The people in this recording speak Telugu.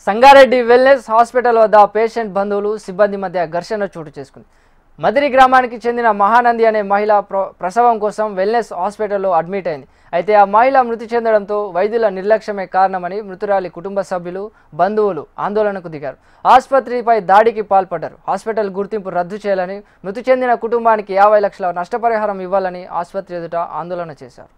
సంగారెడ్డి వెల్నెస్ హాస్పిటల్ వద్ద పేషెంట్ బంధువులు సిబ్బంది మధ్య ఘర్షణ చోటు చేసుకుంది. మదిరి గ్రామానికి చెందిన మహానంది అనే మహిళ ప్రసవం కోసం వెల్నెస్ హాస్పిటల్లో అడ్మిట్ అయింది. అయితే ఆ మహిళ మృతి చెందడంతో వైద్యుల నిర్లక్ష్యమే కారణమని మృతురాలి కుటుంబ సభ్యులు బంధువులు ఆందోళనకు దిగారు. ఆసుపత్రిపై దాడికి పాల్పడ్డారు. హాస్పిటల్ గుర్తింపు రద్దు చేయాలని, మృతి చెందిన కుటుంబానికి 50 లక్షల నష్టపరిహారం ఇవ్వాలని ఆసుపత్రి ఎదుట ఆందోళన చేశారు.